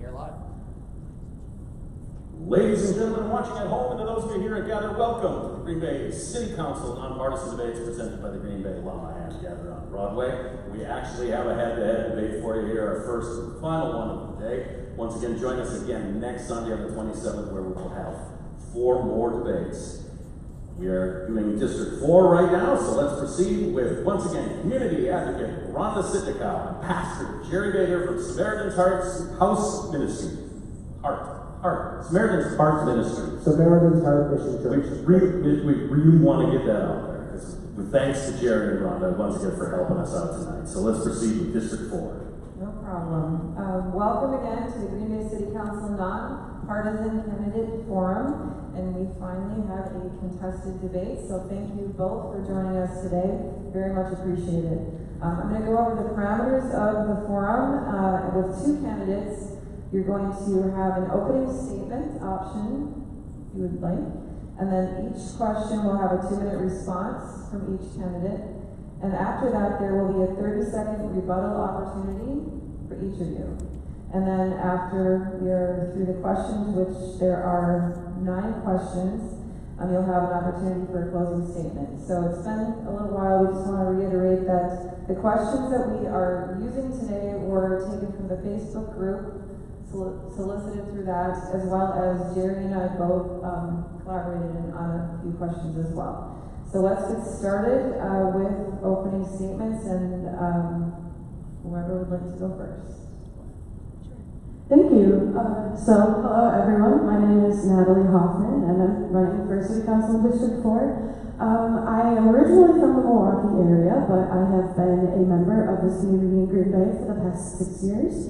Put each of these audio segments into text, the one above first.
You're live. Ladies and gentlemen watching at home, and to those of you here at Gather, welcome to the Green Bay City Council Non-Partisan Debates presented by the Green Bay Llama and Gather on Broadway. We actually have a head-to-head debate for you here, our first and final one of the day. Once again, join us again next Sunday on the 27th, where we will have 4 more debates. We are doing District 4 right now, so let's proceed with, once again, community advocate Rhonda Sitnikow and Pastor Jerry Bader from Samaritan's House Ministry. Samaritan's Heart Ministry. Samaritan's Heart Mission Church. We really want to get that out there. With thanks to Jerry and Rhonda once again for helping us out tonight. So let's proceed with District 4. No problem. Welcome again to the Green Bay City Council Non-Partisan Candidate Forum. And we finally have a contested debate. So thank you both for joining us today. Very much appreciated. I'm going to go over the parameters of the forum with 2 candidates. You're going to have an opening statement option, if you would like, and then each question will have a 2-minute response from each candidate. And after that, there will be a 30-second rebuttal opportunity for each of you. And then after we are through the questions, which there are 9 questions, you'll have an opportunity for a closing statement. So it's been a little while. We just want to reiterate that the questions that we are using today were taken from the Facebook group, solicited through that, as well as Jerry and I both collaborated on a few questions as well. So let's get started with opening statements, and whoever would like to go first. Thank you. Hello everyone. My name is Natalie Hoffman, and I'm running for City Council in District 4. I am originally from the Milwaukee area, but I have been a member of this community in Green Bay for the past 6 years.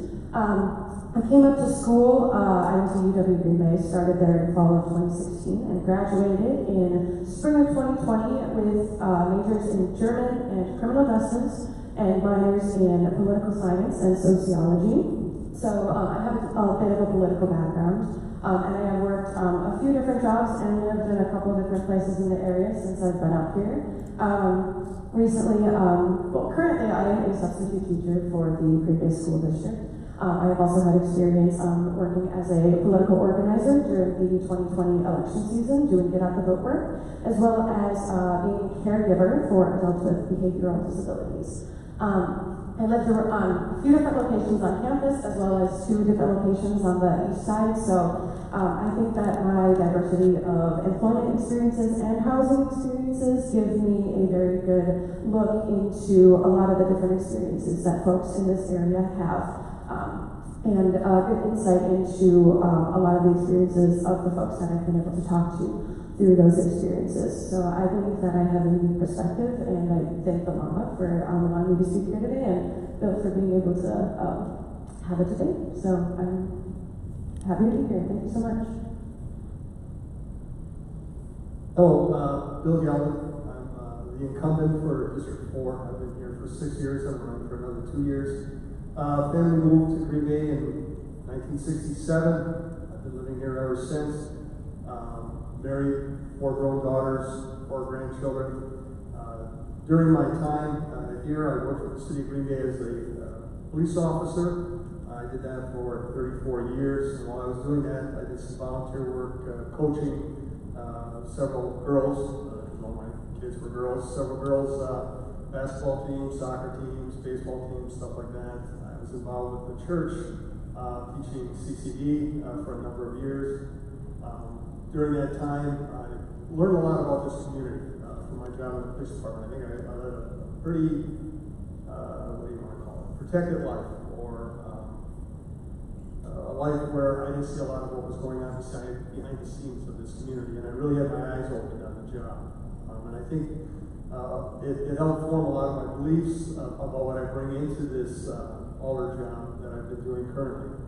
I came up to school, I went to UW Green Bay, started there in fall of 2016, and graduated in spring of 2020 with majors in German and criminal justice, and minors in political science and sociology. So I have a bit of a political background, and I have worked a few different jobs and lived in a couple of different places in the area since I've been up here. Currently I am a substitute teacher for the Green Bay School District. I have also had experience working as a political organizer during the 2020 election season, doing get out the vote work, as well as being a caregiver for adults with behavioral disabilities. I lived on a few different locations on campus, as well as 2 different locations on the east side, so I think that my diversity of employment experiences and housing experiences give me a very good look into a lot of the different experiences that folks in this area have. And good insight into a lot of the experiences of the folks that I've been able to talk to through those experiences. So I believe that I have a unique perspective, and I thank the Llama for allowing me to speak here today, and Bill for being able to have a debate. So I'm happy to be here. Thank you so much. Hello, Bill Galvin. I'm the incumbent for District 4. I've been here for 6 years. I'm running for another 2 years. Family moved to Green Bay in 1967. I've been living here ever since. Married, 4 grown daughters, 4 grandchildren. During my time here, I worked for the city of Green Bay as a police officer. I did that for 34 years. And while I was doing that, I did some volunteer work coaching several girls, all my kids were girls, several girls, basketball teams, soccer teams, baseball teams, stuff like that. I was involved with the church, teaching CCD for a number of years. During that time, I learned a lot about this community from my job in the police department. I think I led a pretty, what do you want to call it, protected life, or a life where I didn't see a lot of what was going on behind the scenes of this community, and I really had my eyes opened on the job. And I think it helped form a lot of my beliefs about what I bring into this alder job that I've been doing currently.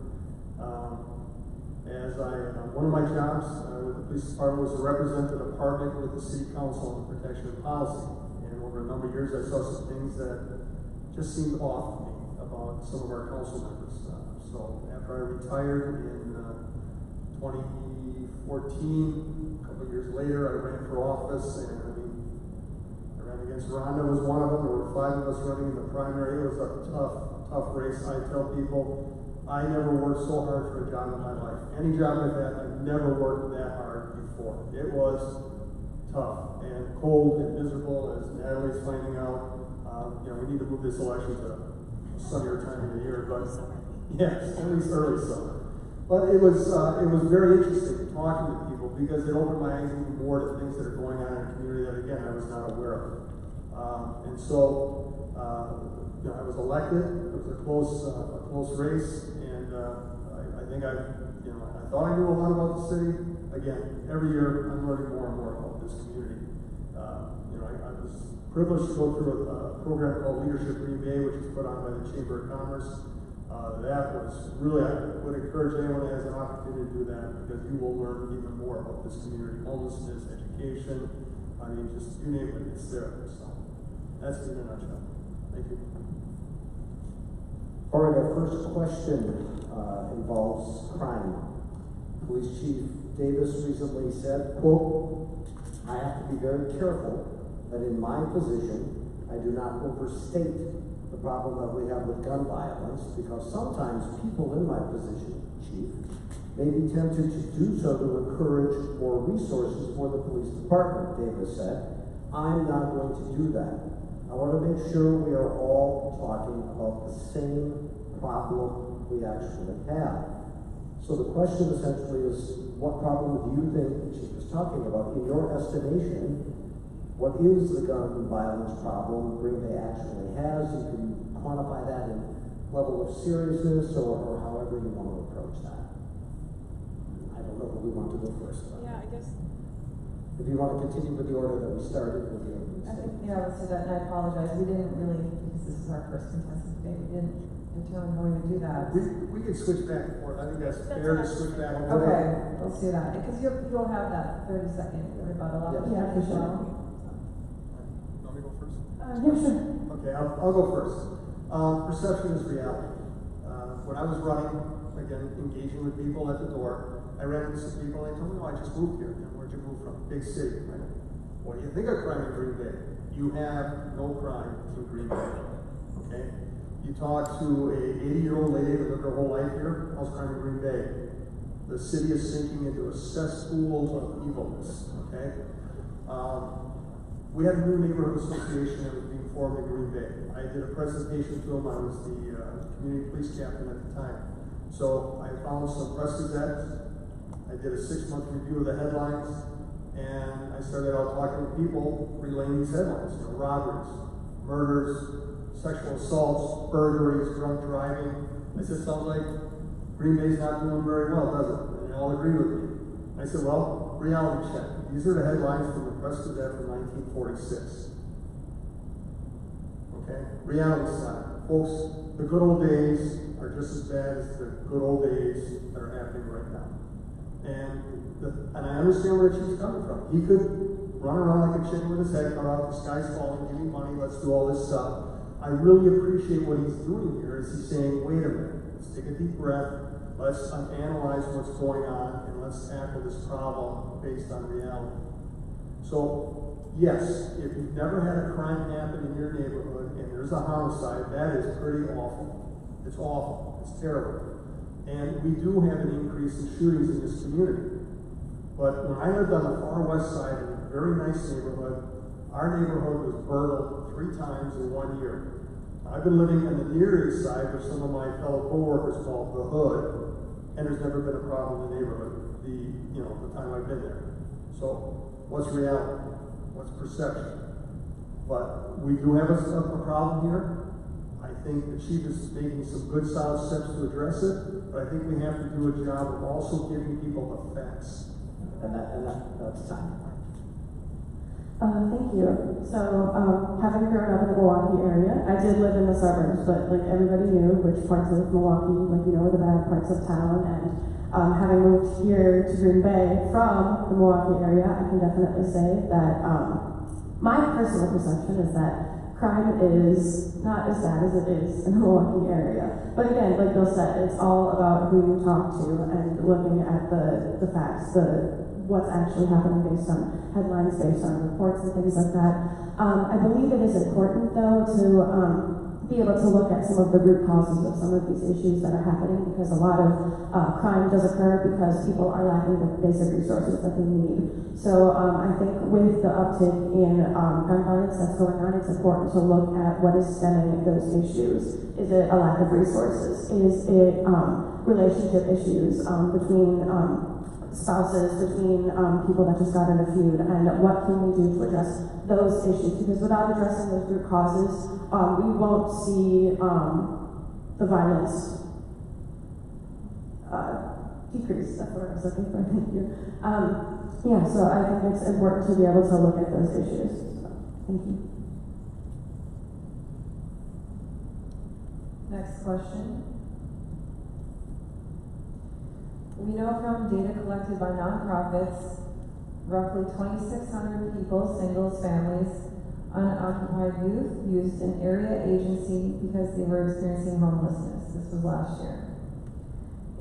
One of my jobs with the police department was to represent the department with the city council on the protection of policy. And over a number of years, I saw some things that just seemed off to me about some of our council members. So after I retired in 2014, a couple of years later, I ran for office, and I ran against Rhonda was one of them. There were 5 of us running in the primary. It was a tough race, I tell people. I never worked so hard for a job in my life. Any job I've had, I've never worked that hard before. It was tough and cold and miserable, as Natalie's finding out. We need to move this election to a sunnier time of the year, but yes, at least early summer. But it was very interesting talking to people because it opened my eyes even more to things that are going on in the community that, again, I was not aware of. I was elected. It was a close race, and I think I thought I knew a lot about the city. Again, every year I'm learning more and more about this community. I was privileged to go through a program called Leadership Green Bay, which is put on by the Chamber of Commerce. That was really, I would encourage anyone that has an opportunity to do that because you will learn even more about this community. Homelessness, education, I mean, just you name it, it's there. So that's it in a nutshell. Thank you. All right, our first question involves crime. Police Chief Davis recently said, quote, "I have to be very careful that in my position, I do not overstate the problem that we have with gun violence because sometimes people in my position, Chief, may be tempted to do so to encourage more resources for the police department," Davis said. "I'm not going to do that. I want to make sure we are all talking about the same problem we actually have." So the question essentially is, what problem do you think the Chief is talking about? In your estimation, what is the gun violence problem Green Bay actually has? You can quantify that in level of seriousness or however you want to approach that. I don't know who we want to go first. Yeah, I guess. If you want to continue with the order that we started with the Let's do that, and I apologize. We didn't really, because this is our first contested debate, we didn't determine how we would do that. We can switch back and forth. I think that's fair to switch back and forth. Okay, let's do that, because you'll have that 30-second rebuttal. Yeah, for sure. Want me to go first? Yeah, sure. Okay, I'll go first. Perception is reality. When I was running, again, engaging with people at the door, I ran into some people and they told me, "Oh, I just moved here." "Where'd you move from?" "Big city." I go, "What do you think of crime in Green Bay?" You have no crime in Green Bay. Okay? You talk to a 80-year-old lady that lived her whole life here, how's crime in Green Bay? The city is sinking into a cesspool of evilness. Okay? We had a new neighborhood association that was being formed in Green Bay. I did a presentation to them. I was the community police captain at the time. So I found some press gazettes. I did a 6-month review of the headlines, and I started out talking to people relaying these headlines. Robberies, murders, sexual assaults, burglaries, drunk driving. I said, "Sounds like Green Bay's not doing very well, does it?" And they all agree with me. I said, "Well, reality check. These are the headlines from the Press Gazette from 1946. Okay? Reality slap. Folks, the good old days are just as bad as the good old days that are happening right now." And I understand where she's coming from. He could run around like a chicken with his head cut off, the sky's falling, give me money, let's do all this stuff. I really appreciate what he's doing here is he's saying, wait a minute, let's take a deep breath, let's analyze what's going on, and let's tackle this problem based on reality. So, yes, if you've never had a crime happen in your neighborhood and there's a homicide, that is pretty awful. It's awful. It's terrible. And we do have an increase in shootings in this community. But when I lived on the far west side in a very nice neighborhood, our neighborhood was burgled 3 times in 1 year. I've been living on the near east side, which some of my fellow co-workers call the hood, and there's never been a problem in the neighborhood the time I've been there. So what's reality? What's perception? But we do have a problem here. I think the chief is making some good solid steps to address it, but I think we have to do a job of also giving people the facts. And that's time. Thank you. So, having grown up in the Milwaukee area, I did live in the suburbs, but like everybody knew which parts of Milwaukee, were the bad parts of town. And having moved here to Green Bay from the Milwaukee area, I can definitely say that my personal perception is that crime is not as bad as it is in the Milwaukee area. But again, like Bill said, it's all about who you talk to and looking at the facts, what's actually happening based on headlines, based on reports and things like that. I believe it is important though to be able to look at some of the root causes of some of these issues that are happening, because a lot of crime does occur because people are lacking the basic resources that they need. So I think with the uptick in gun violence that's going on, it's important to look at what is stemming those issues. Is it a lack of resources? Is it relationship issues between spouses, between people that just got in a feud, and what can we do to address those issues? Because without addressing those root causes, we won't see the violence decrease. That's what I was looking for. Thank you. Yeah, so I think it's important to be able to look at those issues. So, thank you. Next question. We know from data collected by nonprofits, roughly 2,600 people, singles, families, unoccupied youth, used an area agency because they were experiencing homelessness. This was last year.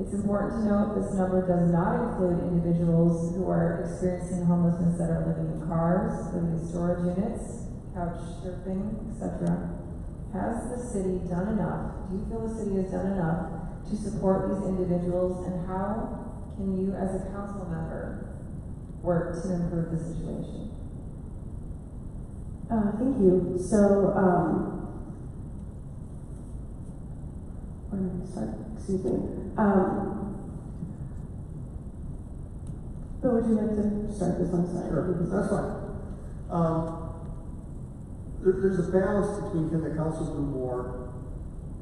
It's important to note this number does not include individuals who are experiencing homelessness that are living in cars, living in storage units, couch surfing, etc. Has the city done enough? Do you feel the city has done enough to support these individuals, and how can you as a council member work to improve the situation? Thank you. So, where did I start? Excuse me. Bill, would you like to start this one? Sorry. Sure, that's fine. There's a balance between can the council do more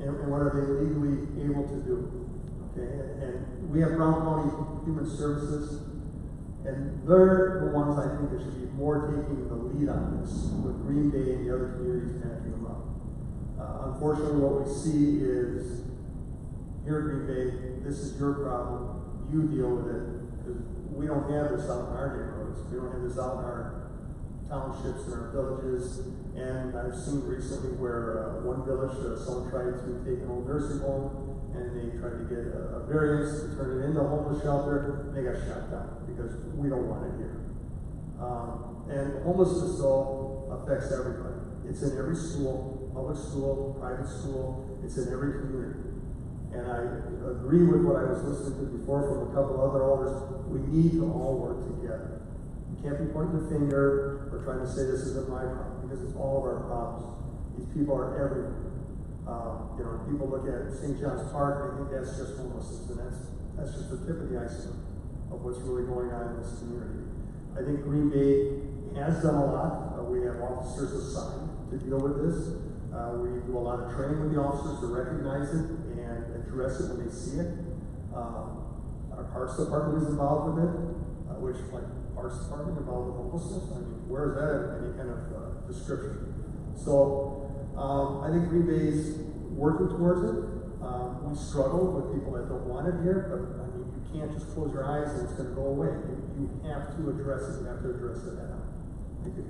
and what are they legally able to do. Okay, and we have Brown County Human Services, and they're the ones I think that should be more taking the lead on this, with Green Bay and the other communities backing them up. Unfortunately, what we see is here at Green Bay, this is your problem, you deal with it, because we don't have this out in our neighborhoods, we don't have this out in our townships and our villages. And I've seen recently where one village, someone tried to take an old nursing home, and they tried to get a variance to turn it into a homeless shelter, and they got shot down because we don't want it here. And homelessness, though, affects everybody. It's in every school, public school, private school, it's in every community. And I agree with what I was listening to before from a couple other elders. We need to all work together. You can't be pointing the finger or trying to say this isn't my problem, because it's all of our problems. These people are everywhere. People look at St. John's Park, they think that's just homelessness, and that's just the tip of the iceberg of what's really going on in this community. I think Green Bay has done a lot. We have officers assigned to deal with this. We do a lot of training with the officers to recognize it and address it when they see it. Our Parks Department is involved with it, which, like, Parks Department involved with homelessness? I mean, where is that in any kind of description? So, I think Green Bay is working towards it. We struggle with people that don't want it here, but I mean, you can't just close your eyes and it's going to go away. You have to address it. You have to address it now. Thank you.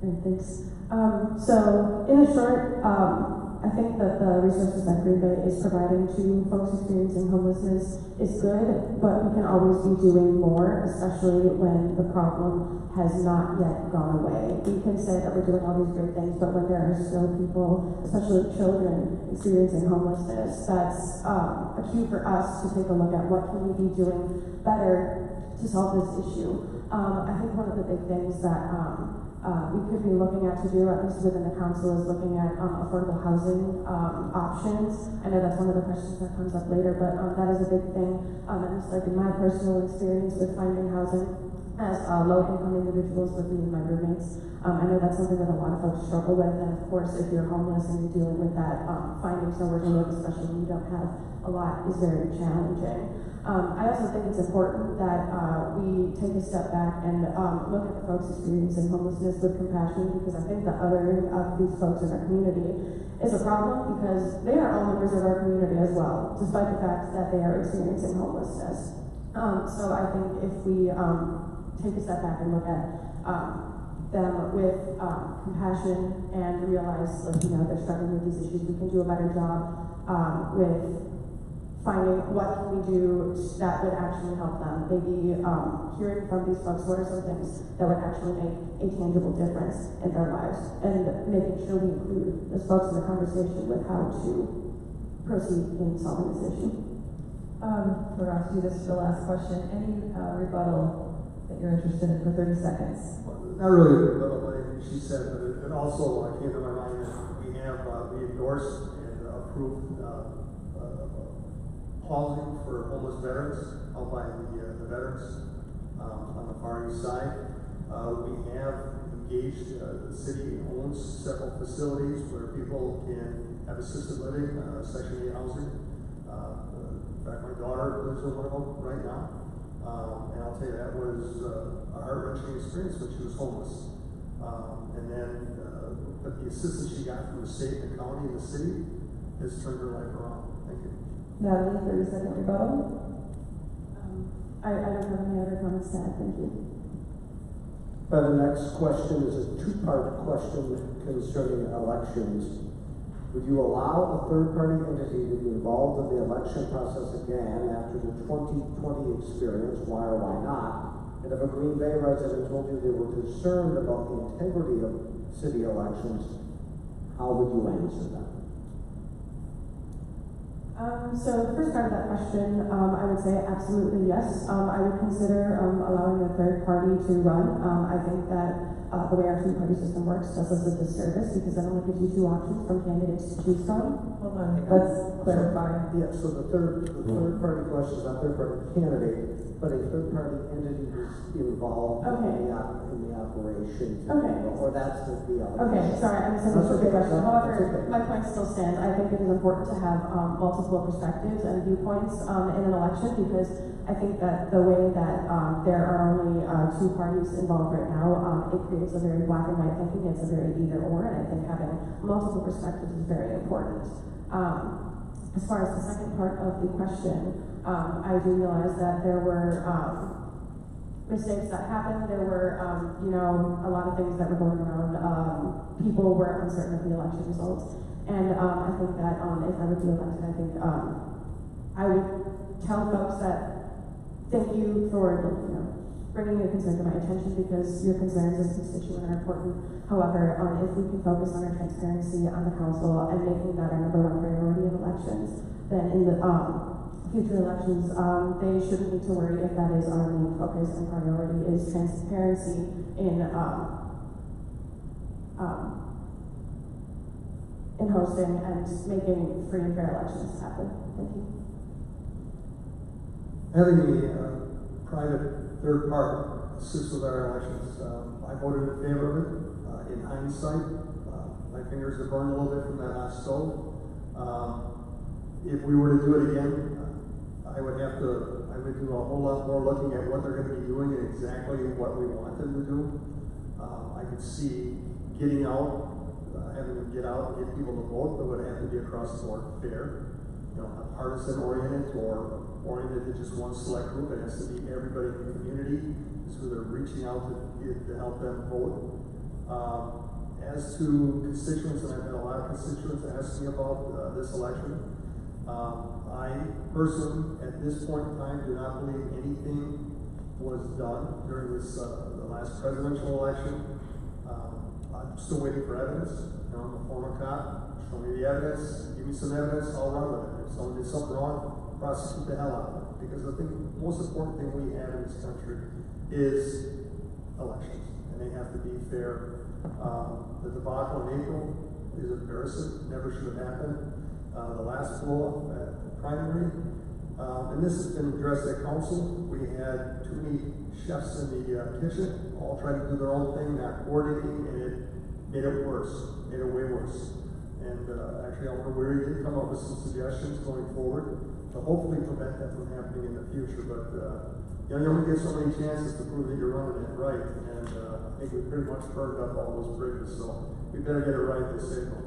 Great, thanks. So, in short, I think that the resources that Green Bay is providing to folks experiencing homelessness is good, but we can always be doing more, especially when the problem has not yet gone away. We can say that we're doing all these great things, but when there are still people, especially children, experiencing homelessness, that's a cue for us to take a look at what can we be doing better to solve this issue. I think one of the big things that we could be looking at to do, at least within the council, is looking at affordable housing options. I know that's one of the questions that comes up later, but that is a big thing, at least like in my personal experience with finding housing as low-income individuals with me and my roommates. I know that's something that a lot of folks struggle with, and of course, if you're homeless and you're dealing with that, finding somewhere to live, especially when you don't have a lot, is very challenging. I also think it's important that we take a step back and look at the folks experiencing homelessness with compassion, because I think the othering of these folks in our community is a problem, because they are all members of our community as well, despite the fact that they are experiencing homelessness. So I think if we take a step back and look at them with compassion and realize, like, they're struggling with these issues, we can do a better job with finding what can we do that would actually help them. Maybe hearing from these folks what are some things that would actually make a tangible difference in their lives, and making sure we include those folks in the conversation with how to proceed in solving this issue. We're going to do this for the last question. Any rebuttal that you're interested in for 30 seconds? Not really a rebuttal, but she said, but it also came to my mind that we endorsed and approved housing for homeless veterans out by the veterans on the far east side. We have engaged, the city owns several facilities where people can have assisted living, Section 8 housing. In fact, my daughter lives in one of them right now. And I'll tell you, that was a heart-wrenching experience when she was homeless. And then, but the assistance she got from the state and the county and the city has turned her life around. Thank you. Natalie, 30-second rebuttal. I don't have any other comments to add. Thank you. The next question is a two-part question concerning elections. Would you allow a third-party entity to be involved in the election process again after the 2020 experience? Why or why not? And if a Green Bay resident told you they were concerned about the integrity of city elections, how would you answer that? So the first part of that question, I would say absolutely yes. I would consider allowing a third party to run. I think that the way our two-party system works does us a disservice because it only gives you two options from candidates to choose from. Hold on, let's clarify. Yeah, so the third party question is not third party candidate, but a third party entity who's involved Okay. in the operation. Okay. Or that's the Okay, sorry, I misunderstood the question. That's However, okay. my point still stands. I think it is important to have multiple perspectives and viewpoints in an election because I think that the way that there are only two parties involved right now, it creates a very black and white thinking. It's a very either or, and I think having multiple perspectives is very important. As far as the second part of the question, I do realize that there were mistakes that happened. There were, a lot of things that were going around. People were uncertain of the election results. And I think that if I would be elected, I think I would tell folks that thank you for bringing your concern to my attention because your concerns as a constituent are important. However, if we can focus on our transparency on the council and making that our number one priority of elections, then in the future elections, they shouldn't need to worry if that is our main focus and priority is transparency in hosting and making free and fair elections happen. Thank you. Having a private third party assist with our elections, I voted in favor of it. In hindsight, my fingers have burned a little bit from that hot stove. If we were to do it again, I would do a whole lot more looking at what they're going to be doing and exactly what we want them to do. I could see getting out, having them get out and get people to vote, but would have to be across the board fair. Not partisan oriented or oriented to just one select group. It has to be everybody in the community who they're reaching out to help them vote. As to constituents, and I've had a lot of constituents ask me about this election, I personally, at this point in time, do not believe anything was done during this the last presidential election. I'm still waiting for evidence. I'm a former cop. Show me the evidence. Give me some evidence. I'll run with it. If someone did something wrong, prosecute the hell out of it. Because I think the most important thing we have in this country is elections, and they have to be fair. The debacle in April is embarrassing. Never should have happened. The last blow up at the primary, and this has been addressed at council. We had too many chefs in the kitchen, all trying to do their own thing, not coordinating, and it made it worse, made it way worse. And actually, Alder Weary did come up with some suggestions going forward to hopefully prevent that from happening in the future. But you only get so many chances to prove that you're running it right, and I think we pretty much burned up all those bridges, so we better get it right this April.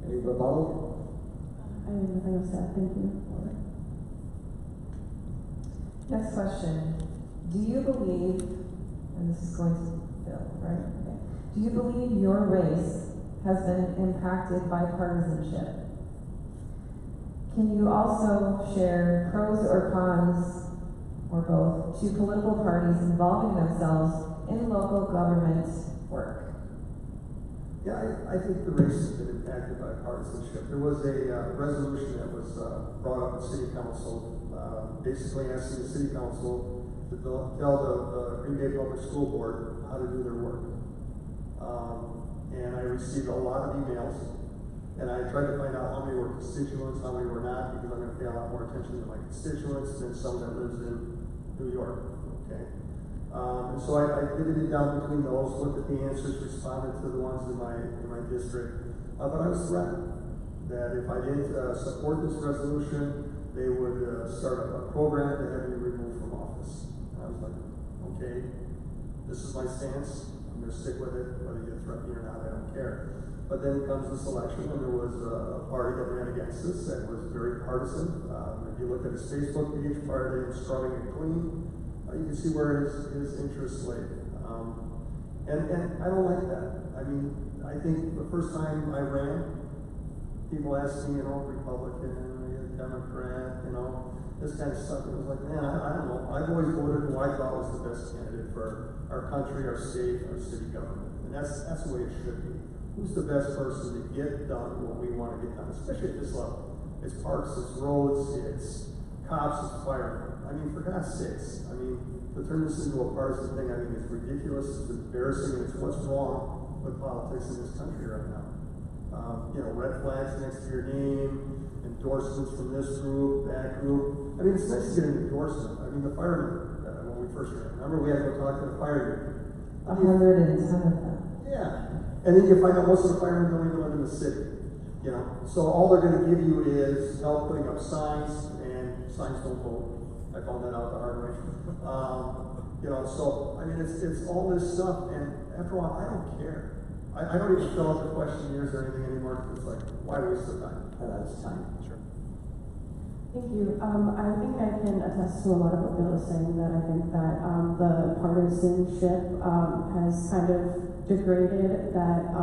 Any rebuttal? I have nothing else to add. Thank you. Next question. Do you believe, and this is going to Bill, right? Okay. Do you believe your race has been impacted by partisanship? Can you also share pros or cons, or both, to political parties involving themselves in local government work? Yeah, I think the race has been impacted by partisanship. There was a resolution that was brought up at City Council, basically asking the City Council to tell the Green Bay Public School Board how to do their work. And I received a lot of emails, and I tried to find out how many were constituents, how many were not, because I'm going to pay a lot more attention to my constituents than someone that lives in New York. Okay. And so I divided it down between those, looked at the answers, responded to the ones in my district. But I was threatened that if I didn't support this resolution, they would start a program to have me removed from office. And I was like, okay, this is my stance. I'm going to stick with it, whether you threaten me or not, I don't care. But then comes this election, and there was a party that ran against us that was very partisan. If you look at his Facebook page prior to him scrubbing it clean, you can see where his interests lay. And I don't like that. I mean, I think the first time I ran, people asked me, Republican, Democrat, this kind of stuff. It was like, man, I don't know. I've always voted who I thought was the best candidate for our country, our state, our city government. And that's the way it should be. Who's the best person to get done what we want to get done, especially at this level? It's parks, it's roads, it's cops, it's firemen. I mean, for God's sakes, to turn this into a partisan thing, I think it's ridiculous, it's embarrassing, and it's what's wrong with politics in this country right now. Red flags next to your name, endorsements from this group, that group. It's nice to get an endorsement. The firemen, when we first ran, remember we had to go talk to the fire union. 110 of them. Yeah. And then you find out most of the firemen don't even live in the city. So all they're going to give you is help putting up signs, and signs don't vote. I found that out the hard way. It's all this stuff, and after a while, I don't care. I don't even fill out the questionnaires or anything anymore, because it's like, why waste the time? That's time. Sure. Thank you. I think I can attest to a lot of what Bill is saying, that I think that the partisanship has kind of degraded that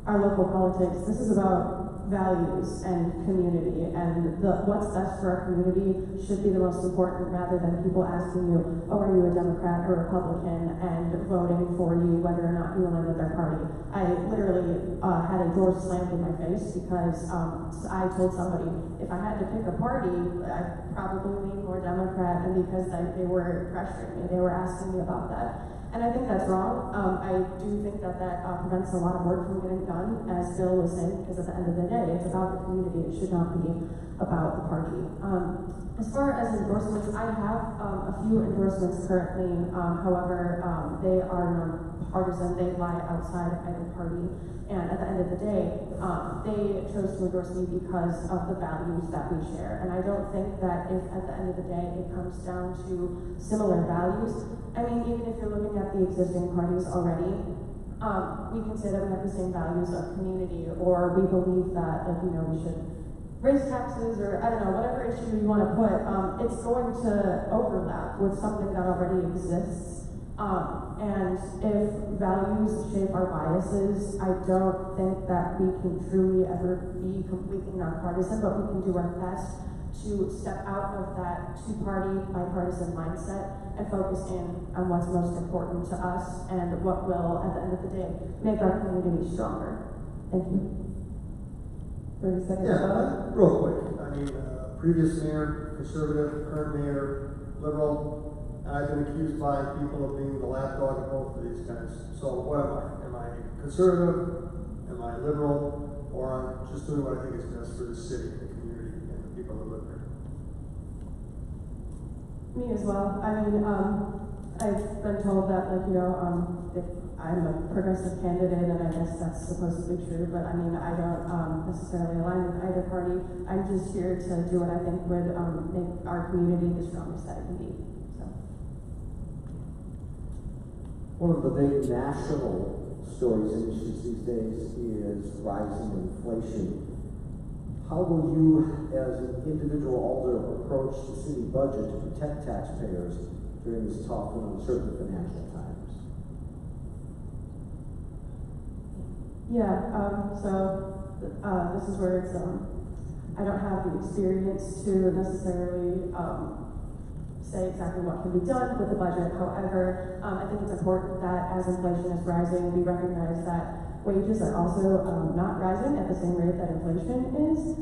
our local politics. This is about values and community, and what's best for our community should be the most important, rather than people asking you, are you a Democrat or Republican, and voting for you whether or not you align with their party. I literally had a door slammed in my face because I told somebody if I had to pick a party, I'd probably lean more Democrat, and because they were pressuring me, they were asking me about that. And I think that's wrong. I do think that prevents a lot of work from getting done, as Bill was saying, because at the end of the day, it's about the community. It should not be about the party. As far as endorsements, I have a few endorsements currently. However, they are non-partisan. They lie outside of either party. And at the end of the day, they chose to endorse me because of the values that we share. And I don't think that if at the end of the day it comes down to similar values, even if you're looking at the existing parties already, we can say that we have the same values of community, or we believe that, we should raise taxes, or I don't know, whatever issue you want to put, it's going to overlap with something that already exists. And if values shape our biases, I don't think that we can truly ever be completely nonpartisan, but we can do our best to step out of that two-party, bipartisan mindset and focus in on what's most important to us and what will, at the end of the day, make our community stronger. Thank you. 30 seconds. Yeah, real quick. Previous mayor, conservative, current mayor, liberal. I've been accused by people of being the lapdog of both of these guys. So what am I? Am I conservative? Am I liberal? Or I'm just doing what I think is best for the city, the community, and the people that live there? Me as well. I've been told that, if I'm a progressive candidate, and I guess that's supposed to be true, but I don't necessarily align with either party. I'm just here to do what I think would make our community the strongest that it can be. One of the big national stories and issues these days is rising inflation. How will you, as an individual alder, approach the city budget to protect taxpayers during this tough and uncertain financial times? Yeah, this is where it's, I don't have the experience to necessarily say exactly what can be done with the budget. However, I think it's important that as inflation is rising, we recognize that wages are also not rising at the same rate that inflation is.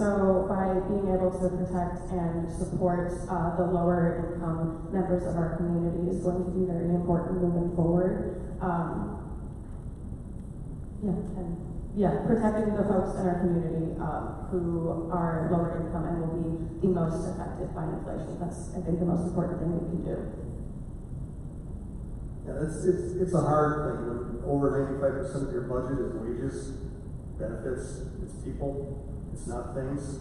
So by being able to protect and support the lower income members of our community is going to be very important moving forward. Protecting the folks in our community who are lower income and will be the most affected by inflation. That's, I think, the most important thing we can do. Yeah, it's a hard thing when over 95% of your budget is wages, benefits, it's people, it's not things.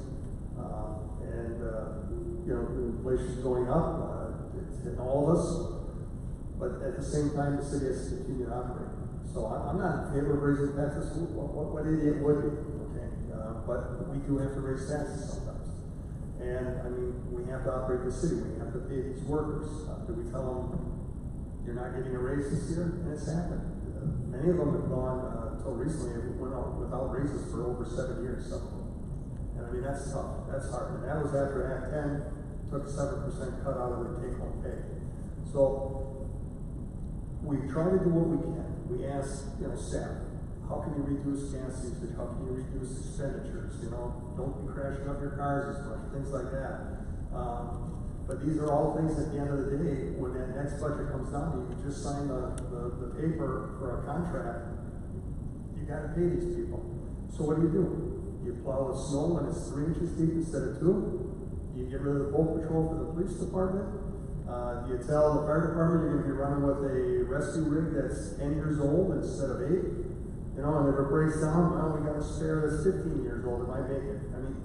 Inflation's going up, it's hitting all of us, but at the same time, the city has to continue to operate. So I'm not in favor of raising taxes. What idiot would be? Okay, but we do have to raise taxes sometimes. And I mean, we have to operate the city. We have to pay these workers. Do we tell them you're not getting a raise this year? And it's happened. Many of them have gone until recently went out without raises for over 7 years. Some of them. And I mean, that's tough. That's hard. And that was after Act 10 took a 7% cut out of their take-home pay. So we try to do what we can. We ask, staff, how can you reduce gas usage? How can you reduce expenditures? Don't be crashing up your cars as much, things like that. But these are all things at the end of the day, when that next budget comes down, you just sign the paper for a contract, you gotta pay these people. So what do? You plow the snow when it's 3 inches deep instead of 2. You get rid of the boat patrol for the police department. You tell the fire department you're going to be running with a rescue rig that's 10 years old instead of 8. And if it breaks down, well, we got a spare that's 15 years old. It might make it. I mean,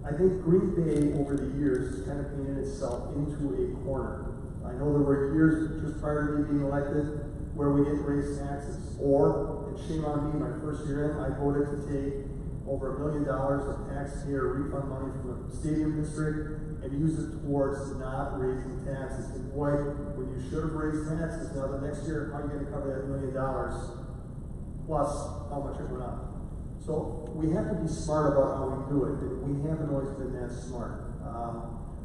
I think Green Bay over the years has kind of painted itself into a corner. I know there were years just prior to me being elected where we didn't raise taxes. Or, and shame on me, my first year in, I voted to take over $1 million of taxpayer refund money from the stadium district and use it towards not raising taxes. And boy, when you should have raised taxes, now the next year, how are you going to cover that $1 million plus how much it went up? So we have to be smart about how we do it. We haven't always been that smart.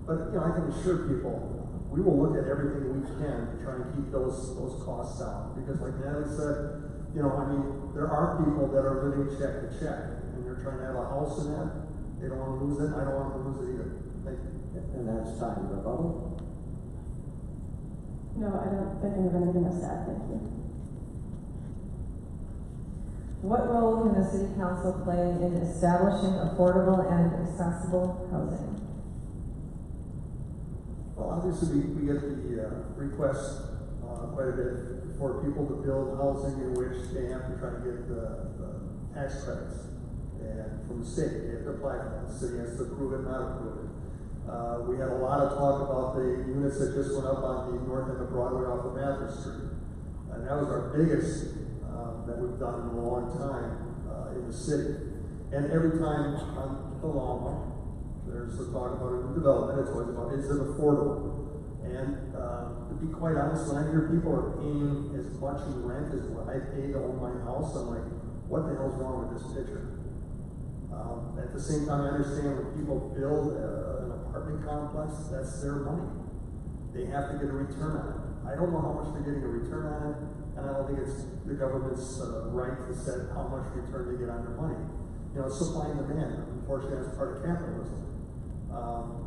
But I can assure people, we will look at everything we can to try and keep those costs down. Because like Natalie said, there are people that are living check to check. Trying to have a house in that. They don't want to lose it. I don't want to lose it either. Thank you. And that's time to rebuttal. No, I don't think I have anything else to add. Thank you. What role can the City Council play in establishing affordable and accessible housing? Well, obviously we get the requests quite a bit for people to build housing in which they have to try to get the tax credits. And from the state, they have to apply for that. The city has to approve it, not approve it. We had a lot of talk about the units that just went up on the north end of Broadway off of Mathers Street. And that was our biggest that we've done in a long time in the city. And every time on the Llama, there's a talk about a new development, it's always about, is it affordable? And to be quite honest, when I hear people are paying as much in rent as what I pay to own my house, I'm like, what the hell's wrong with this picture? At the same time, I understand when people build an apartment complex, that's their money. They have to get a return on it. I don't know how much they're getting a return on it, and I don't think it's the government's right to set how much return they get on their money. Supply and demand, unfortunately, that's part of capitalism.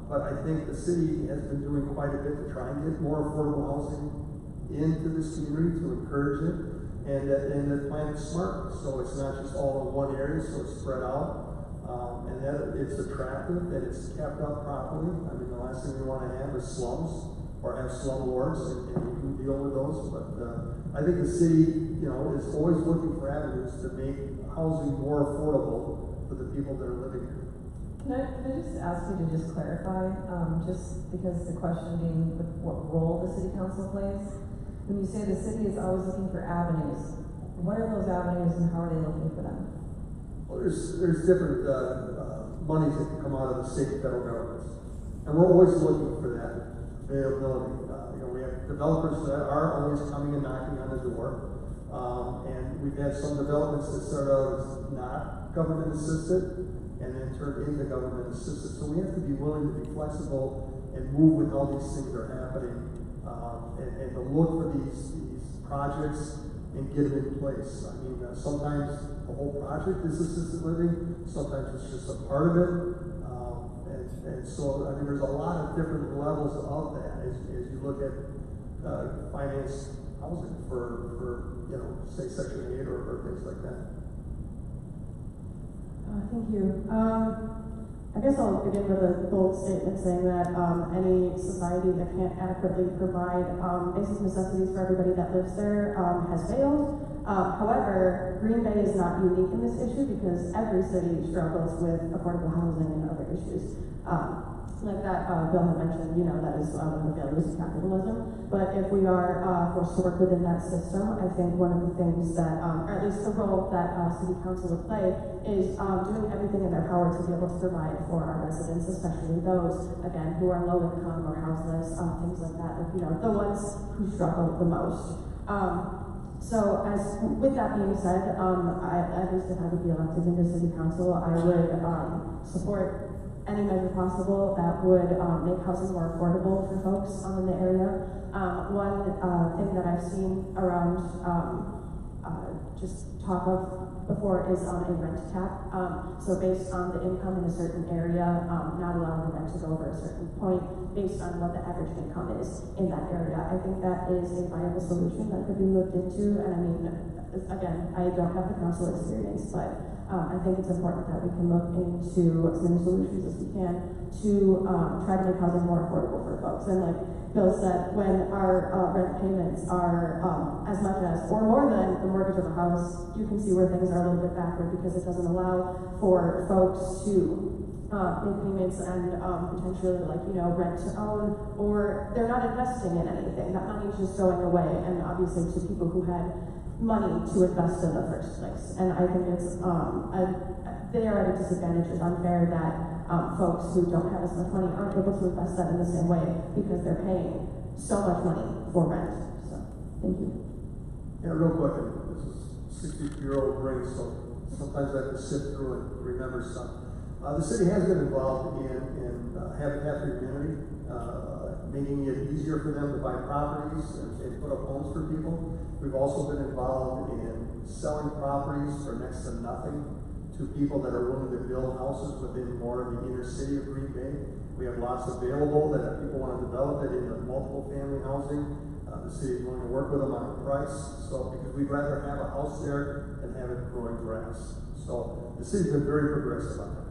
But I think the city has been doing quite a bit to try and get more affordable housing into this community to encourage it, and the plan is smart. So it's not just all in one area, so it's spread out. And that it's attractive and it's kept up properly. I mean, the last thing we want to have is slums or have slumlords, and we do deal with those. But I think the city, is always looking for avenues to make housing more affordable for the people that are living here. Can I just ask you to just clarify, just because the question being what role the City Council plays? When you say the city is always looking for avenues, what are those avenues and how are they looking for them? Well, there's different monies that can come out of the state and federal governments, and we're always looking for that availability. We have developers that are always coming and knocking on the door, and we've had some developments that start out as not government assisted, and then turned into government assistance. So we have to be willing to be flexible and move with how these things are happening, and to look for these projects and get them in place. I mean, sometimes the whole project is assisted living, sometimes it's just a part of it. And so, I mean, there's a lot of different levels of that as you look at finance housing for say Section 8 or things like that. Thank you. I guess I'll begin with a bold statement saying that any society that can't adequately provide basic necessities for everybody that lives there has failed. However, Green Bay is not unique in this issue because every city struggles with affordable housing and other issues. Like that Bill had mentioned, that is one of the failures of capitalism. But if we are forced to work within that system, I think one of the things that, or at least the role that city council would play is doing everything in their power to be able to provide for our residents, especially those, again, who are low income or houseless, things like that, the ones who struggle the most. So with that being said, at least if I would be elected into city council, I would support any measure possible that would make housing more affordable for folks in the area. One thing that I've seen around just talk of before is a rent cap. So based on the income in a certain area, not allowing the rent to go over a certain point based on what the average income is in that area. I think that is a viable solution that could be looked into. And I mean, again, I don't have the council experience, but I think it's important that we can look into as many solutions as we can to try to make housing more affordable for folks. And like Bill said, when our rent payments are as much as or more than the mortgage of a house, you can see where things are a little bit backward because it doesn't allow for folks to make payments and potentially rent to own, or they're not investing in anything. That money is just going away, and obviously to people who had money to invest in the first place. And I think it's they are at a disadvantage. It's unfair that folks who don't have as much money aren't able to invest that in the same way because they're paying so much money for rent. So thank you. Yeah, real quick, this is 60-year-old brain, so sometimes I have to sit through and remember stuff. The city has been involved in Habitat for Humanity, making it easier for them to buy properties and put up homes for people. We've also been involved in selling properties for next to nothing to people that are willing to build houses within more of the inner city of Green Bay. We have lots available that if people want to develop it into multiple family housing, the city is willing to work with them on a price. So because we'd rather have a house there than have it growing grass. So the city's been very progressive on that.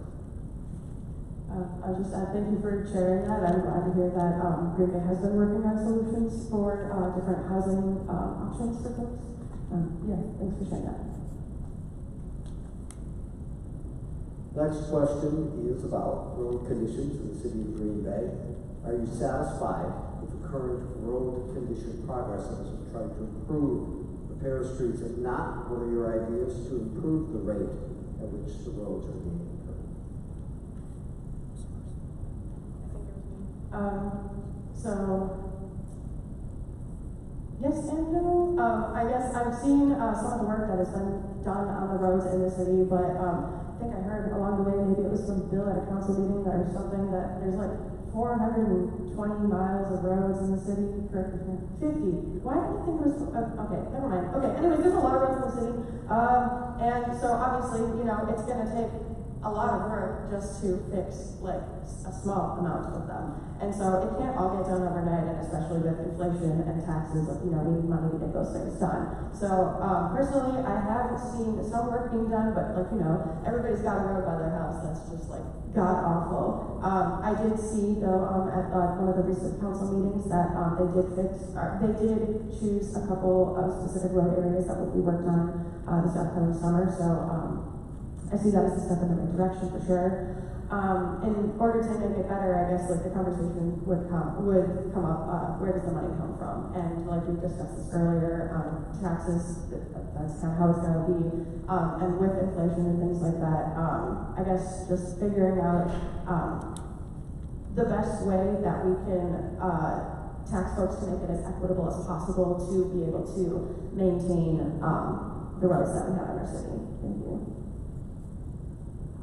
I'll just add thank you for sharing that. I'm glad to hear that Green Bay has been working on solutions for different housing options for folks. Yeah, thanks for sharing that. Next question is about road conditions in the city of Green Bay. Are you satisfied with the current road condition progress as we try to improve repair streets? If not, what are your ideas to improve the rate at which the roads are being repaired? Yes and no. I guess I've seen some of the work that has been done on the roads in the city, but I think I heard along the way, maybe it was from Bill at a council meeting or something, that there's like 420 miles of roads in the city. Correct me, 50. Why did I think it was, okay, never mind. Okay, anyways, there's a lot of roads in the city. And so obviously, it's gonna take a lot of work just to fix like a small amount of them. And so it can't all get done overnight, and especially with inflation and taxes, we need money to get those things done. So personally, I have seen some work being done, but everybody's got a road by their house that's just like god awful. I did see though at one of the recent council meetings that they did choose a couple of specific road areas that will be worked on this upcoming summer. So I see that as a step in the right direction for sure. In order to make it better, I guess like the conversation would come up, where does the money come from? And like we discussed this earlier, taxes, that's kind of how it's going to be. And with inflation and things like that, I guess just figuring out the best way that we can tax folks to make it as equitable as possible to be able to maintain the roads that we have in our city. Thank you.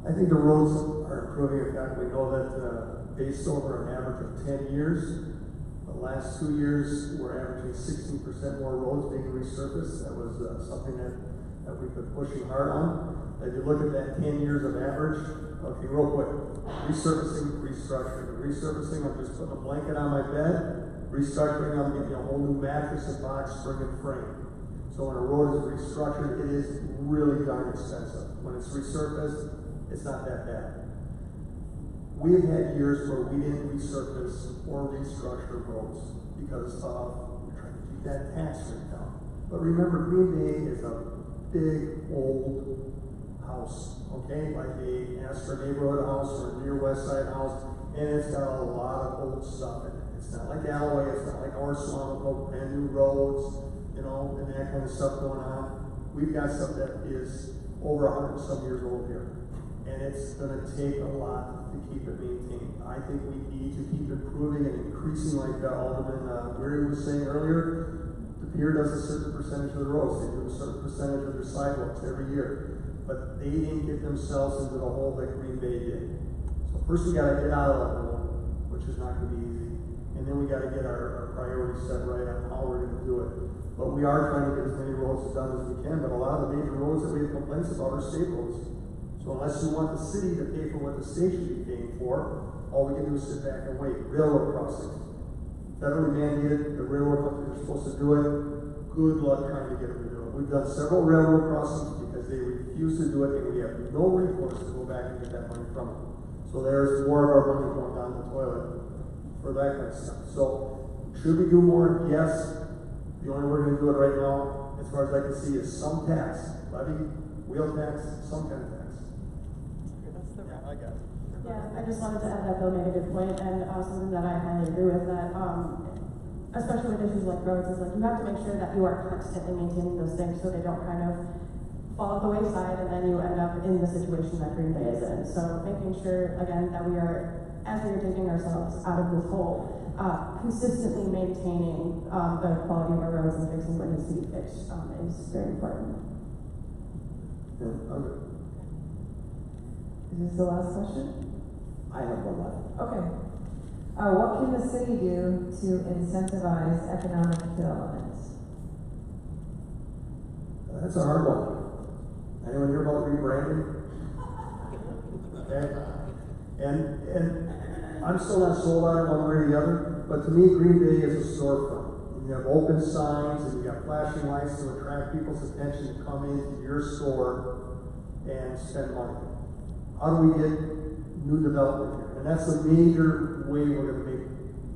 I think the roads are improving. In fact, we know that based over an average of 10 years, the last 2 years, we're averaging 16% more roads being resurfaced. That was something that we've been pushing hard on. If you look at that 10 years of average, okay, real quick, resurfacing, restructuring. The resurfacing, I'm just putting a blanket on my bed. Restructuring, I'm getting a whole new mattress and box, spring and frame. So when a road is restructured, it is really darn expensive. When it's resurfaced, it's not that bad. We've had years where we didn't resurface or restructure roads because we're trying to keep that tax rate down. But remember, Green Bay is a big old house, okay? Like a Astor neighborhood house or a near West Side house, and it's got a lot of old stuff in it. It's not like Alloway, it's not like our Swamico, brand new roads, you know, and that kind of stuff going on. We've got stuff that is over 100 some years old here. And it's gonna take a lot to keep it maintained. I think we need to keep improving and increasing, like Alderman Weary was saying earlier. The pier does a certain percentage of the roads. They do a certain percentage of their sidewalks every year. But they didn't get themselves into the hole that Green Bay did. So first we gotta get out of that hole, which is not gonna be easy. And then we gotta get our priorities set right on how we're gonna do it. But we are trying to get as many roads done as we can, but a lot of the major roads that we have complaints about are state roads. So unless you want the city to pay for what the state should be paying for, all we can do is sit back and wait. Railroad crossings. Federally mandated, the railroad companies are supposed to do it. Good luck trying to get them to do it. We've done several railroad crossings because they refuse to do it, and we have no recourse to go back and get that money from them. So there's more of our money going down the toilet for that kind of stuff. So should we do more? Yes. The only way we're going to do it right now, as far as I can see, is some tax. Levy, wheel tax, some kind of tax. Yeah, I got it. Yeah, I just wanted to add that Bill made a good point, and something that I highly agree with, that especially with issues like roads, is like you have to make sure that you are constantly maintaining those things so they don't kind of fall off the wayside and then you end up in the situation that Green Bay is in. So making sure, again, that we are, as we are digging ourselves out of this hole, consistently maintaining the quality of our roads and fixing what needs to be fixed is very important. Yeah, Is this the last question? I have one left. Okay. What can the city do to incentivize economic development? that's a hard one. Anyone hear about rebranding? Okay. And I'm still not sold on it one way or the other, but to me, Green Bay is a storefront. You have open signs and you have flashing lights to attract people's attention to come into your store and spend money. How do we get new development here? And that's a major way we're going to make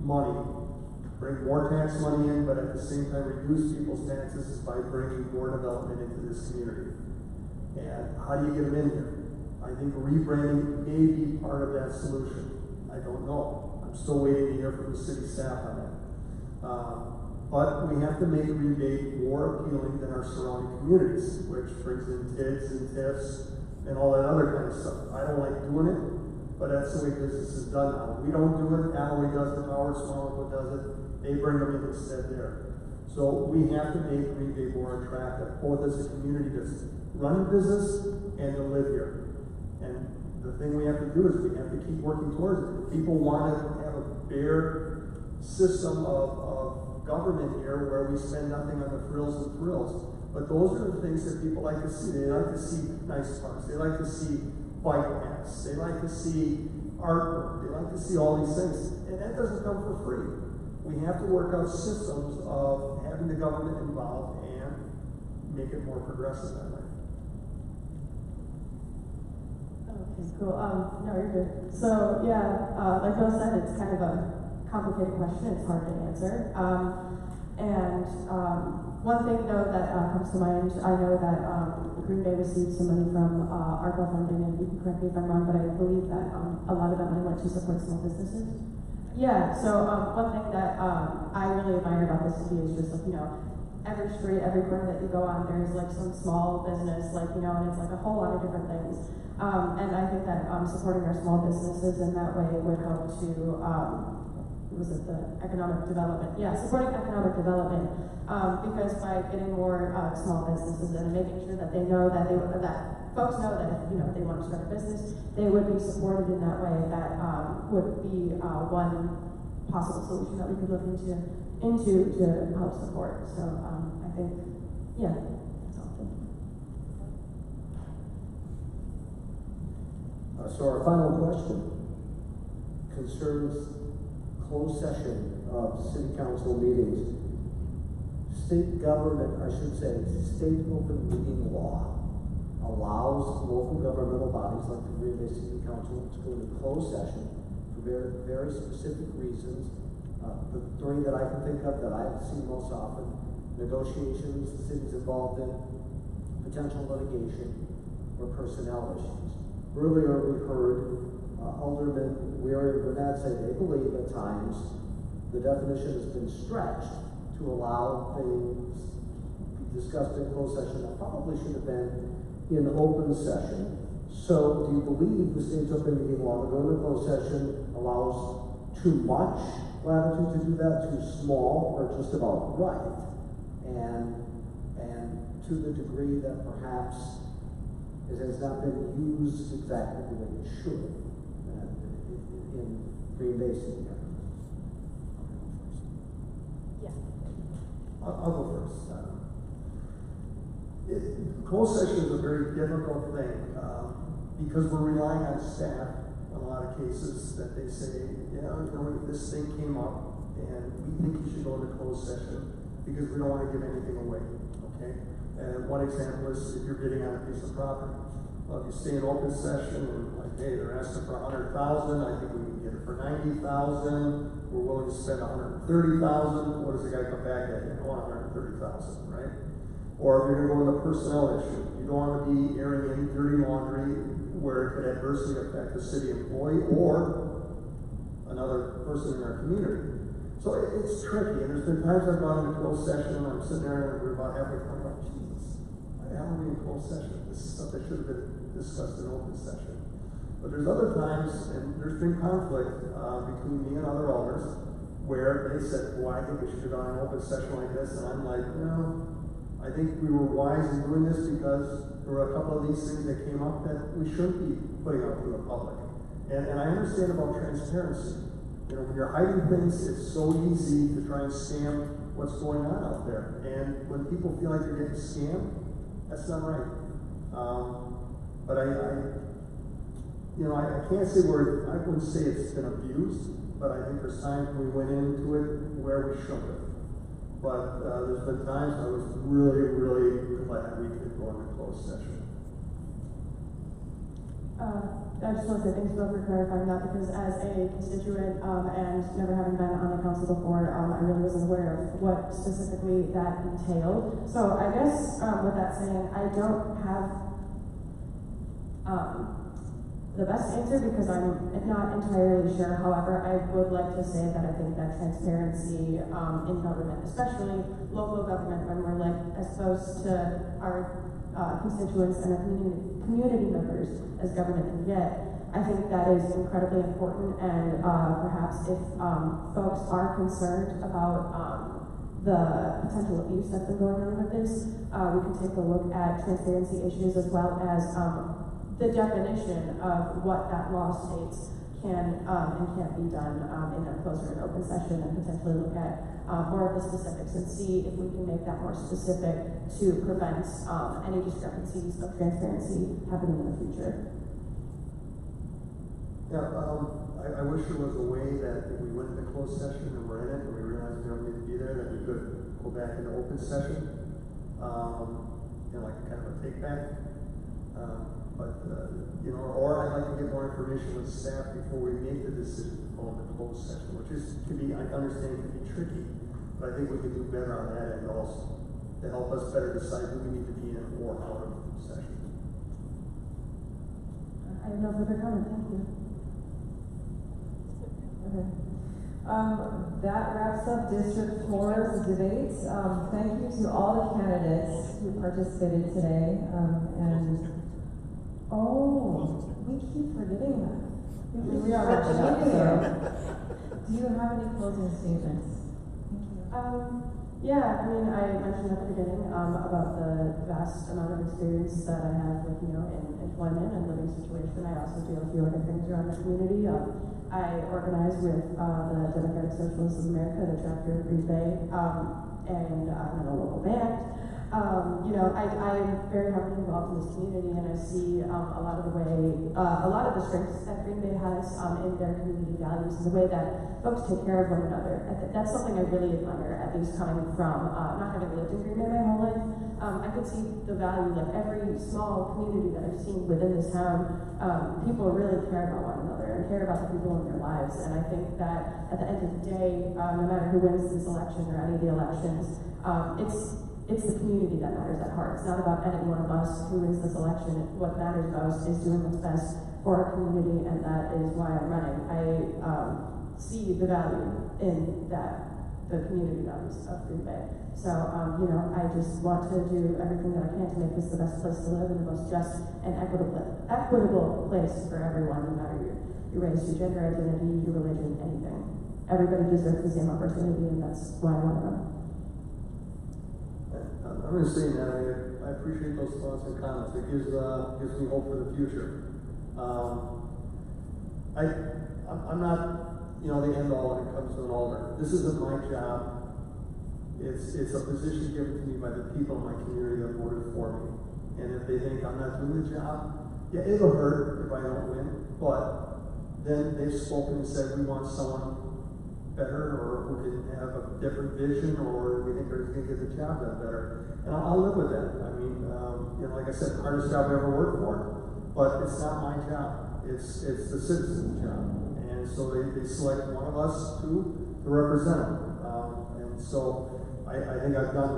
money. Bring more tax money in, but at the same time reduce people's taxes is by bringing more development into this community. And how do you get them in here? I think rebranding may be part of that solution. I don't know. I'm still waiting to hear from the city staff on that. But we have to make Green Bay more appealing than our surrounding communities, which brings in TIDs and TIFs and all that other kind of stuff. I don't like doing it, but that's the way business is done now. We don't do it. Alloway does it. Howard Swamico does it. They bring them in instead there. So we have to make Green Bay more attractive, both as a community that's running business and to live here. And the thing we have to do is we have to keep working towards it. People want to have a fair system of government here where we spend nothing on the frills and thrills. But those are the things that people like to see. They like to see nice parks. They like to see bike paths. They like to see artwork. They like to see all these things. And that doesn't come for free. We have to work out systems of having the government involved and make it more progressive that way. Okay, cool. No, you're good. So, yeah, like Bill said, it's kind of a complicated question. It's hard to answer. One thing, though, that comes to mind, I know that Green Bay received some money from ARPA funding, and you can correct me if I'm wrong, but I believe that a lot of that money went to support small businesses. Yeah, so one thing that I really admire about this city is just, like, you know, every street, every corner that you go on, there's like some small business, like, you know, and it's like a whole lot of different things. And I think that supporting our small businesses in that way would help to, was it the economic development? Yeah, supporting economic development, because by getting more small businesses in and making sure that they know that that folks know that if, they want to start a business, they would be supported in that way. That would be one possible solution that we could look into to help support. So I think, yeah, that's all. Thank you. So our final question concerns closed session of city council meetings. State government, I should say, state open meeting law allows local governmental bodies like the Green Bay City Council to go into closed session for very, very specific reasons. The three that I can think of that I've seen most often: negotiations the city's involved in, potential litigation, or personnel issues. Earlier we heard Alderman Weary and Burnett say they believe at times the definition has been stretched to allow things to be discussed in closed session that probably should have been in open session. So do you believe the state's open meeting law to go into closed session allows too much latitude to do that, too small, or just about right? And to the degree that perhaps it has not been used exactly the way it should in Green Bay City government. Yeah. I'll go first. Closed session is a very difficult thing because we're relying on staff in a lot of cases that they say, this thing came up and we think you should go into closed session because we don't want to give anything away. Okay. And one example is if you're bidding on a piece of property. Well, if you stay in open session and like, hey, they're asking for $100,000, I think we can get it for $90,000. We're willing to spend $130,000. What does the guy come back at? You want $130,000, right? Or if you're going to go into personnel issue, you don't want to be airing any dirty laundry where it could adversely affect the city employee or another person in our community. So it's tricky, and there's been times I've gone into closed session and I'm sitting there and we're about halfway through, I'm like, Jesus, why the hell are we in closed session? This is stuff that should have been discussed in open session. But there's other times, and there's been conflict between me and other owners where they said, well, I think we should have gone in open session like this, and I'm like, I think we were wise in doing this because there were a couple of these things that came up that we shouldn't be putting out to the public. And I understand about transparency. When you're hiding things, it's so easy to try and scam what's going on out there. And when people feel like they're getting scammed, that's not right. But I can't say I wouldn't say it's been abused, but I think there's times we went into it where we shouldn't have. But there's been times I was really, really glad we could go into closed session. I just want to say thanks, Bill, for clarifying that, because as a constituent and never having been on the council before, I really wasn't aware of what specifically that entailed. So I guess with that saying, I don't have the best answer because I'm not entirely sure. However, I would like to say that I think that transparency in government, especially local government, when we're as close to our constituents and our community members as government can get, I think that is incredibly important. And perhaps if folks are concerned about the potential abuse that's been going on with this, we can take a look at transparency issues as well as the definition of what that law states can and can't be done in a closer and open session, and potentially look at more of the specifics and see if we can make that more specific to prevent any discrepancies of transparency happening in the future. Yeah, I wish there was a way that if we went into closed session and we're in it and we realized we don't need to be there, that we could go back into open session, like kind of a take back. Or I'd like to get more information with staff before we make the decision to go into closed session, which I understand can be tricky, but I think we can do better on that end also to help us better decide who we need to be in or out of session. I have no further comment. Thank you. Okay. That wraps up District 4's debates. Thank you to all the candidates who participated today. We keep forgetting that. We are wrapping up. So, do you have any closing statements? Thank you. Yeah, I mean, I mentioned at the beginning about the vast amount of experience that I have with, in employment and living situation. I also do a few other things around the community. I organize with the Democratic Socialists of America, the chapter of Green Bay, and I'm in a local band. I'm very heavily involved in this community, and I see a lot of the strengths that Green Bay has in their community values and the way that folks take care of one another. That's something I really admire, at least coming from not having lived in Green Bay my whole life. I could see the value, like every small community that I've seen within this town, people really care about one another and care about the people in their lives. And I think that at the end of the day, no matter who wins this election or any of the elections, it's the community that matters at heart. It's not about any one of us who wins this election. What matters most is doing what's best for our community, and that is why I'm running. I see the value in that, the community values of Green Bay. So, I just want to do everything that I can to make this the best place to live and the most just and equitable place for everyone, no matter your race, your gender identity, your religion, anything. Everybody deserves the same opportunity, and that's why I want to run. I'm going to say that I appreciate those thoughts and comments. It gives me hope for the future. I'm not, the end all when it comes to an alder. This isn't my job. It's a position given to me by the people in my community that voted for me. And if they think I'm not doing the job, yeah, it'll hurt if I don't win. But then they've spoken and said we want someone better, or who can have a different vision, or we think they're going to get the job done better. And I'll live with that. I mean, like I said, the hardest job I ever worked for, but it's not my job. It's the citizen's job. And so they select one of us to represent them. And so I think I've done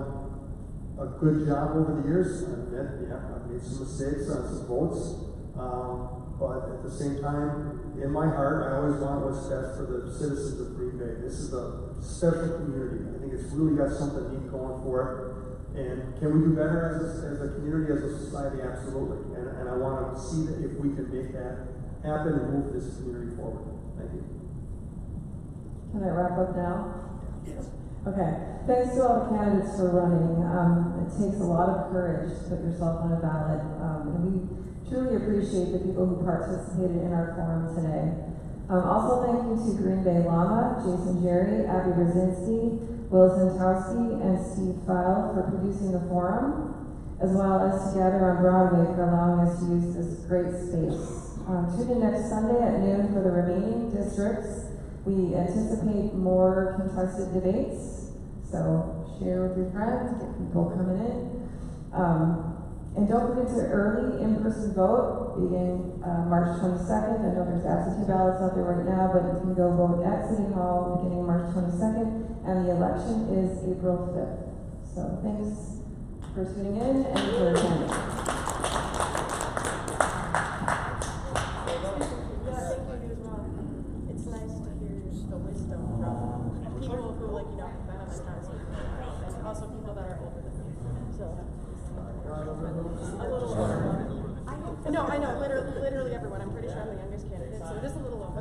a good job over the years. I admit, I've made some mistakes on some votes. But at the same time, in my heart, I always want what's best for the citizens of Green Bay. This is a special community. I think it's really got something neat going for it. And can we do better as a community, as a society? Absolutely. And I want to see that if we can make that happen and move this community forward. Thank you. Can I wrap up now? Yes. Okay. Thanks to all the candidates for running. It takes a lot of courage to put yourself on a ballot. And we truly appreciate the people who participated in our forum today. Also, thank you to Green Bay Llama, Jason Jerry, Abby Brzezinski, Will Zentowski, and Steve Feil for producing the forum, as well as to Gather on Broadway for allowing us to use this great space. Tune in next Sunday at noon for the remaining districts. We anticipate more contested debates, so share with your friends, get people coming in. And don't forget to early in-person vote beginning March 22nd. I know there's absentee ballots out there right now, but you can go vote at City Hall beginning March 22nd, and the election is April 5th. So thanks for tuning in and for attending. It's nice to hear the wisdom from people who, and also people that are older than me. So. A little over. No, I know, literally everyone. I'm pretty sure I'm the youngest candidate, so just a little over.